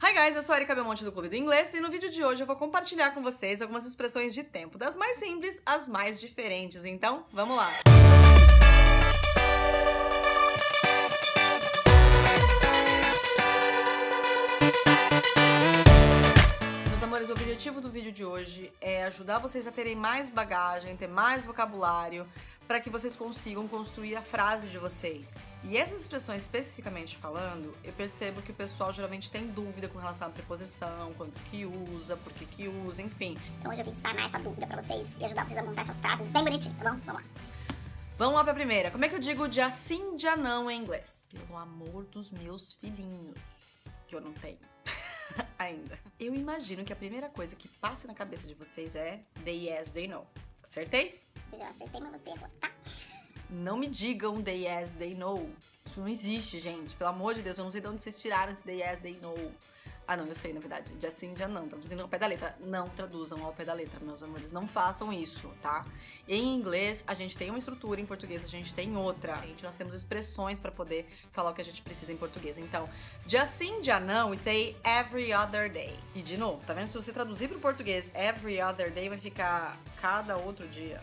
Hi guys, eu sou a Erika Belmonte do Clube do Inglês e no vídeo de hoje eu vou compartilhar com vocês algumas expressões de tempo, das mais simples às mais diferentes, então vamos lá! Meus amores, o objetivo do vídeo de hoje é ajudar vocês a terem mais bagagem, ter mais vocabulário, para que vocês consigam construir a frase de vocês. E essas expressões especificamente falando, eu percebo que o pessoal geralmente tem dúvida com relação à preposição, quanto que usa, por que usa, enfim. Então hoje eu vim sanar essa dúvida pra vocês e ajudar vocês a montar essas frases bem bonitinho, tá bom? Vamos lá. Vamos lá pra primeira. Como é que eu digo dia sim, dia não em inglês? Pelo amor dos meus filhinhos, que eu não tenho ainda. Eu imagino que a primeira coisa que passa na cabeça de vocês é they yes, they no. Acertei? Eu acertei, mas você errou, tá? Não me digam they yes, they no. Isso não existe, gente. Pelo amor de Deus, eu não sei de onde vocês tiraram esse they yes, they no. Ah, não, eu sei, na verdade. Dia sim, dia não. Traduzindo ao pé da letra. Não traduzam ao pé da letra, meus amores. Não façam isso, tá? Em inglês, a gente tem uma estrutura, em português a gente tem outra. Nós temos expressões pra poder falar o que a gente precisa em português. Então, dia sim, dia não, we say every other day. E de novo, tá vendo? Se você traduzir pro português every other day, vai ficar cada outro dia.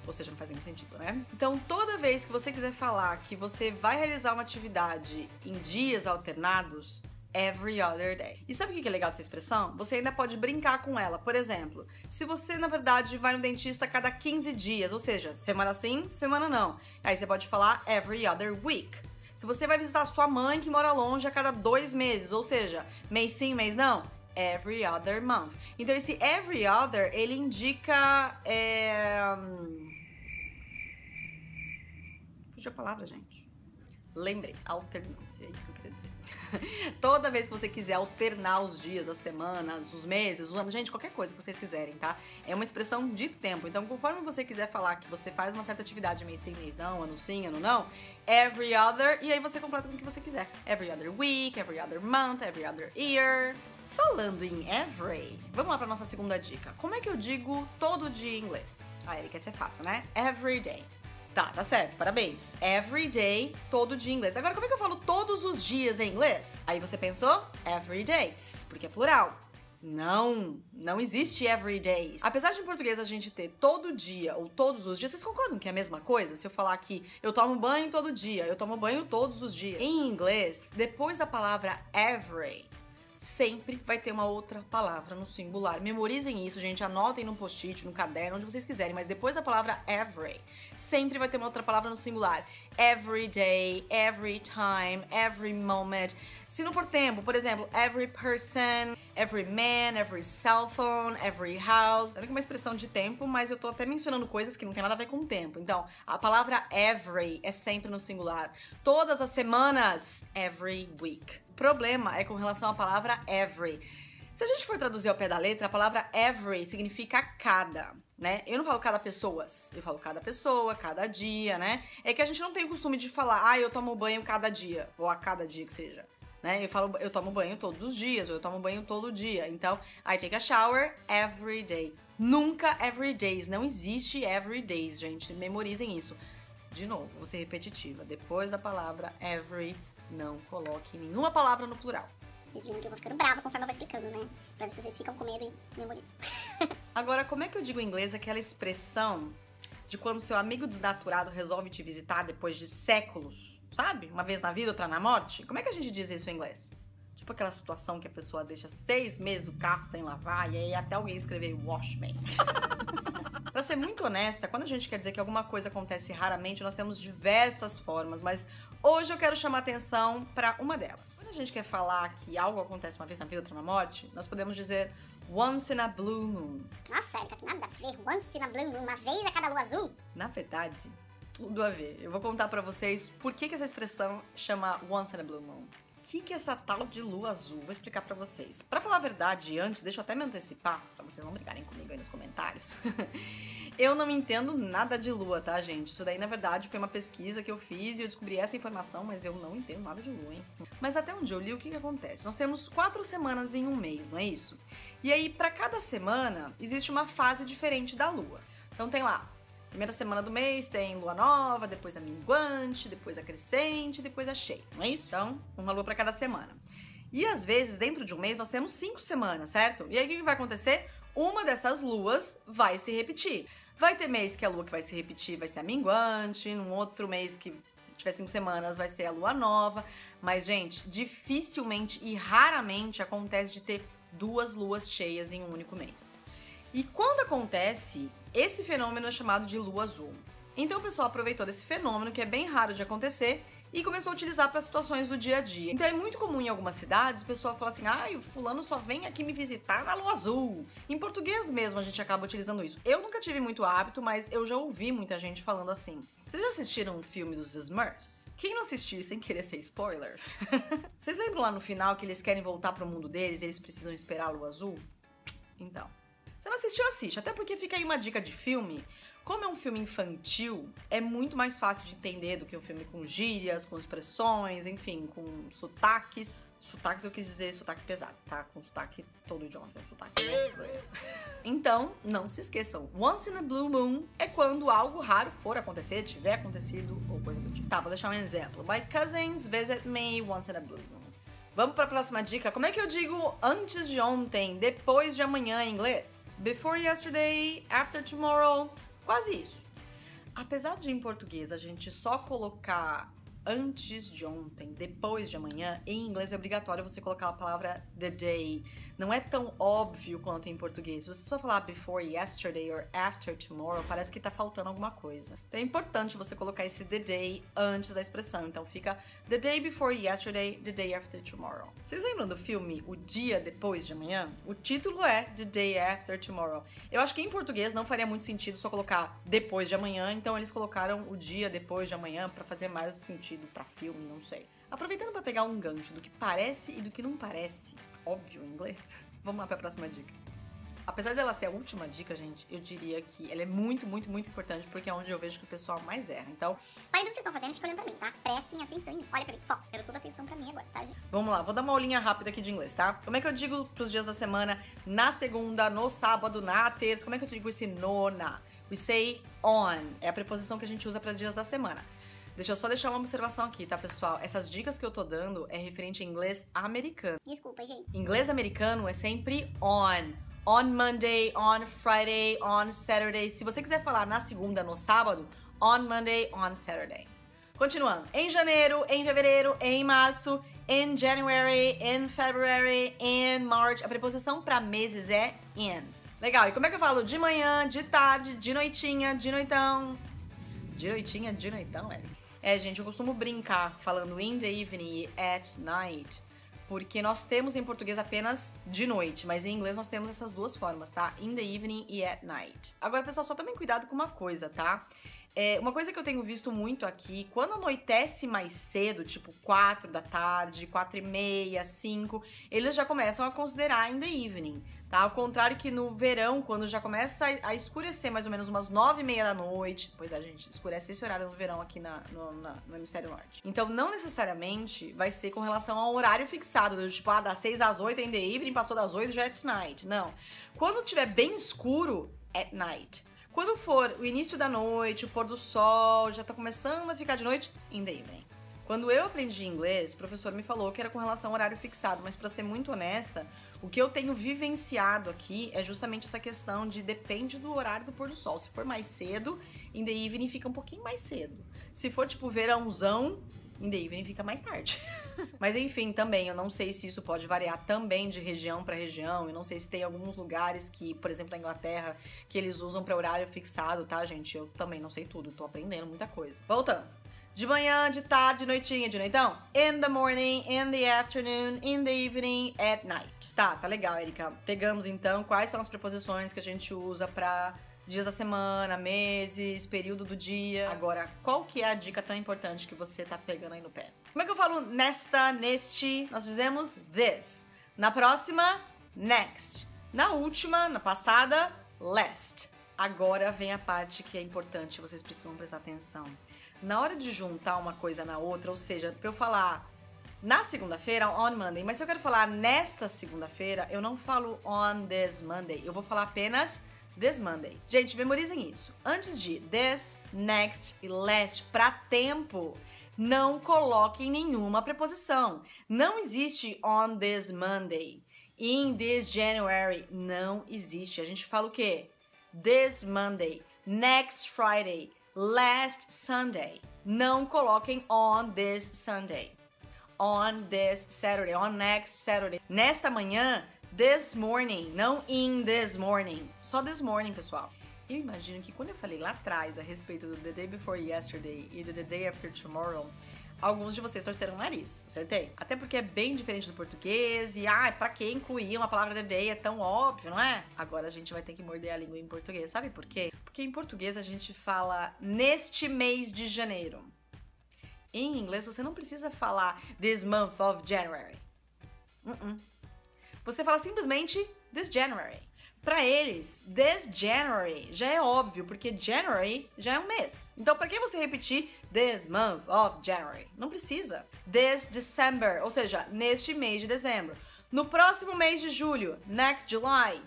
Ou seja, não faz nenhum sentido, né? Então, toda vez que você quiser falar que você vai realizar uma atividade em dias alternados, every other day. E sabe o que é legal dessa expressão? Você ainda pode brincar com ela. Por exemplo, se você, na verdade, vai no dentista a cada 15 dias, ou seja, semana sim, semana não. Aí você pode falar every other week. Se você vai visitar sua mãe que mora longe a cada 2 meses, ou seja, mês sim, mês não, every other month. Então esse every other, ele indica... Fugiu a palavra, gente. Lembrei, alternância, é isso que eu queria dizer. Toda vez que você quiser alternar os dias, as semanas, os meses, o ano, gente, qualquer coisa que vocês quiserem, tá? É uma expressão de tempo. Então, conforme você quiser falar que você faz uma certa atividade mês sim, mês não, ano sim, ano não, every other, e aí você completa com o que você quiser. Every other week, every other month, every other year. Falando em every, vamos lá pra nossa segunda dica. Como é que eu digo todo dia em inglês? Ah, Erika, esse é fácil, né? Every day. Tá certo, parabéns. Every day, todo dia em inglês. Agora, como é que eu falo todos os dias em inglês? Aí você pensou? Every days, porque é plural. Não existe every days. Apesar de em português a gente ter todo dia ou todos os dias, vocês concordam que é a mesma coisa? Se eu falar que eu tomo banho todo dia, eu tomo banho todos os dias. Em inglês, depois da palavra every, sempre vai ter uma outra palavra no singular. Memorizem isso, gente, anotem no post-it, no caderno, onde vocês quiserem, mas depois da palavra every, sempre vai ter uma outra palavra no singular. Every day, every time, every moment. Se não for tempo, por exemplo, every person, every man, every cell phone, every house. É uma expressão de tempo, mas eu tô até mencionando coisas que não tem nada a ver com tempo. Então, a palavra every é sempre no singular. Todas as semanas, every week. O problema é com relação à palavra every. Se a gente for traduzir ao pé da letra, a palavra every significa cada, né? Eu não falo cada pessoas, eu falo cada pessoa, cada dia, né? É que a gente não tem o costume de falar, eu tomo banho cada dia, ou a cada dia que seja, né? Eu falo, eu tomo banho todos os dias, ou eu tomo banho todo dia. Então, I take a shower every day. Nunca every days, não existe every days, gente. Memorizem isso. De novo, vou ser repetitiva. Depois da palavra every, não coloque nenhuma palavra no plural. Vocês viram que eu vou ficando brava conforme eu vou explicando, né? Pra ver se vocês ficam com medo e memorizam. Agora, como é que eu digo em inglês aquela expressão de quando seu amigo desnaturado resolve te visitar depois de séculos, sabe? Uma vez na vida, outra na morte? Como é que a gente diz isso em inglês? Tipo aquela situação que a pessoa deixa 6 meses o carro sem lavar e aí até alguém escrever wash me. Pra ser muito honesta, quando a gente quer dizer que alguma coisa acontece raramente, nós temos diversas formas, mas hoje eu quero chamar atenção pra uma delas. Quando a gente quer falar que algo acontece uma vez na vida, outra na morte, nós podemos dizer once in a blue moon. Nossa, Erika, que nada a ver. Once in a blue moon, uma vez a cada lua azul. Na verdade, tudo a ver. Eu vou contar pra vocês por que essa expressão chama once in a blue moon. O que é essa tal de lua azul? Vou explicar pra vocês. Pra falar a verdade, antes, deixa eu até me antecipar, pra vocês não brigarem comigo aí nos comentários. Eu não entendo nada de lua, tá, gente? Isso daí, na verdade, foi uma pesquisa que eu fiz e eu descobri essa informação, mas eu não entendo nada de lua, hein? Mas até onde eu li, o que acontece? Nós temos 4 semanas em um mês, não é isso? E aí, pra cada semana, existe uma fase diferente da lua. Então tem lá, primeira semana do mês tem lua nova, depois a minguante, depois a crescente, depois a cheia, não é isso? Então, uma lua pra cada semana. E às vezes, dentro de um mês, nós temos 5 semanas, certo? E aí o que vai acontecer? Uma dessas luas vai se repetir. Vai ter mês que a lua que vai se repetir vai ser a minguante, num outro mês que tiver 5 semanas vai ser a lua nova. Mas, gente, dificilmente e raramente acontece de ter 2 luas cheias em um único mês. E quando acontece, esse fenômeno é chamado de lua azul. Então o pessoal aproveitou desse fenômeno, que é bem raro de acontecer, e começou a utilizar para situações do dia a dia. Então é muito comum em algumas cidades o pessoal fala assim: ah, o fulano só vem aqui me visitar na lua azul. Em português mesmo a gente acaba utilizando isso. Eu nunca tive muito hábito, mas eu já ouvi muita gente falando assim. Vocês já assistiram um filme dos Smurfs? Quem não assistiu sem querer ser spoiler? Vocês lembram lá no final que eles querem voltar pro mundo deles e eles precisam esperar a lua azul? Então, se não assistiu, assiste. Até porque fica aí uma dica de filme. Como é um filme infantil, é muito mais fácil de entender do que um filme com gírias, com expressões, enfim, com sotaques. Sotaques eu quis dizer sotaque pesado, tá? Com sotaque todo idioma, tem sotaque. Então, não se esqueçam. Once in a blue moon é quando algo raro for acontecer, tiver acontecido ou coisa do tipo. Tá, vou deixar um exemplo. My cousins visit me once in a blue moon. Vamos para a próxima dica. Como é que eu digo antes de ontem, depois de amanhã em inglês? Before yesterday, after tomorrow. Quase isso. Apesar de em português a gente só colocar antes de ontem, depois de amanhã, em inglês é obrigatório você colocar a palavra the day. Não é tão óbvio quanto em português. Se você só falar before yesterday or after tomorrow, parece que tá faltando alguma coisa. Então é importante você colocar esse the day antes da expressão. Então fica the day before yesterday, the day after tomorrow. Vocês lembram do filme O Dia Depois de Amanhã? O título é The Day After Tomorrow. Eu acho que em português não faria muito sentido só colocar depois de amanhã, então eles colocaram o dia depois de amanhã pra fazer mais sentido pra filme, não sei. Aproveitando pra pegar um gancho do que parece e do que não parece, óbvio em inglês, vamos lá pra próxima dica. Apesar dela ser a última dica, gente, eu diria que ela é muito, muito, muito importante porque é onde eu vejo que o pessoal mais erra. Então, parem do que vocês estão fazendo e fiquem olhando pra mim, tá? Prestem atenção em mim. Olha pra mim, foco. Quero toda a atenção pra mim agora, tá, gente? Vamos lá, vou dar uma aulinha rápida aqui de inglês, tá? Como é que eu digo pros dias da semana na segunda, no sábado, na terça? Como é que eu digo esse no, na? We say on. É a preposição que a gente usa para dias da semana. Deixa eu só deixar uma observação aqui, tá, pessoal? Essas dicas que eu tô dando é referente a inglês americano. Desculpa, gente. Inglês americano é sempre on. On Monday, on Friday, on Saturday. Se você quiser falar na segunda, no sábado, on Monday, on Saturday. Continuando. Em janeiro, em fevereiro, em março, in January, in February, in March. A preposição para meses é in. Legal. E como é que eu falo de manhã, de tarde, de noitinha, de noitão? De noitinha, de noitão, Eric? É, gente, eu costumo brincar falando in the evening e at night, porque nós temos em português apenas de noite, mas em inglês nós temos essas duas formas, tá? In the evening e at night. Agora, pessoal, só tomem cuidado com uma coisa, tá? Uma coisa que eu tenho visto muito aqui, quando anoitece mais cedo, tipo 4 da tarde, 4:30, 5, eles já começam a considerar in the evening, tá? Ao contrário que no verão, quando já começa a escurecer mais ou menos umas 9:30 da noite, pois é, gente, escurece esse horário no verão aqui no hemisfério norte. Então, não necessariamente vai ser com relação ao horário fixado, tipo, das 6 às 8 in the evening, passou das 8 já é at night. Não. Quando tiver bem escuro, at night. Quando for o início da noite, o pôr do sol, já tá começando a ficar de noite, in the evening. Quando eu aprendi inglês, o professor me falou que era com relação ao horário fixado, mas pra ser muito honesta, o que eu tenho vivenciado aqui é justamente essa questão de depende do horário do pôr do sol. Se for mais cedo, in the evening fica um pouquinho mais cedo. Se for tipo verãozão, in the evening fica mais tarde. Mas enfim, também, eu não sei se isso pode variar também de região para região. Eu não sei se tem alguns lugares que, por exemplo, na Inglaterra, que eles usam para horário fixado, tá, gente? Eu também não sei tudo, tô aprendendo muita coisa. Voltando. De manhã, de tarde, de noitinha, de noitão. In the morning, in the afternoon, in the evening, at night. Tá legal, Erika. Pegamos então quais são as preposições que a gente usa pra dias da semana, meses, período do dia. Agora, qual que é a dica tão importante que você tá pegando aí no pé? Como é que eu falo nesta, neste? Nós dizemos this. Na próxima, next. Na última, na passada, last. Agora vem a parte que é importante, vocês precisam prestar atenção. Na hora de juntar uma coisa na outra, ou seja, pra eu falar na segunda-feira, on Monday, mas se eu quero falar nesta segunda-feira, eu não falo on this Monday, eu vou falar apenas this Monday. Gente, memorizem isso. Antes de this, next e last, pra tempo, não coloquem nenhuma preposição. Não existe on this Monday, in this January, não existe. A gente fala o quê? This Monday, next Friday, last Sunday. Não coloquem on this Sunday, on this Saturday, on next Saturday. Nesta manhã, this morning, não in this morning. Só this morning, pessoal. Eu imagino que quando eu falei lá atrás a respeito do the day before yesterday e do the day after tomorrow, alguns de vocês torceram o nariz, acertei? Até porque é bem diferente do português e, pra que incluir uma palavra the day? É tão óbvio, não é? Agora a gente vai ter que morder a língua em português, sabe por quê? Porque em português a gente fala neste mês de janeiro. Em inglês você não precisa falar this month of January. Você fala simplesmente this January. Pra eles, this January já é óbvio, porque January já é um mês. Então, pra que você repetir this month of January? Não precisa. This December, ou seja, neste mês de dezembro. No próximo mês de julho, next July.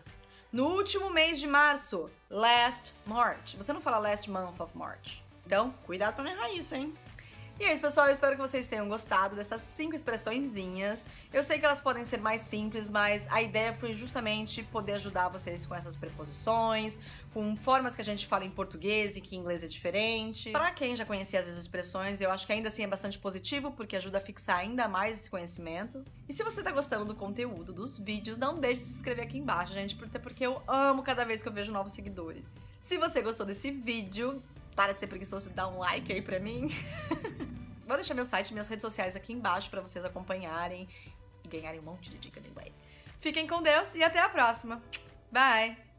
No último mês de março, last March. Você não fala last month of March. Então, cuidado pra não errar isso, hein? E é isso, pessoal, eu espero que vocês tenham gostado dessas 5 expressõezinhas. Eu sei que elas podem ser mais simples, mas a ideia foi justamente poder ajudar vocês com essas preposições, com formas que a gente fala em português e que em inglês é diferente. Pra quem já conhecia essas expressões, eu acho que ainda assim é bastante positivo, porque ajuda a fixar ainda mais esse conhecimento. E se você tá gostando do conteúdo, dos vídeos, não deixe de se inscrever aqui embaixo, gente, até porque eu amo cada vez que eu vejo novos seguidores. Se você gostou desse vídeo, para de ser preguiçoso e dá um like aí pra mim. Vou deixar meu site e minhas redes sociais aqui embaixo pra vocês acompanharem e ganharem um monte de dica de inglês. Fiquem com Deus e até a próxima. Bye!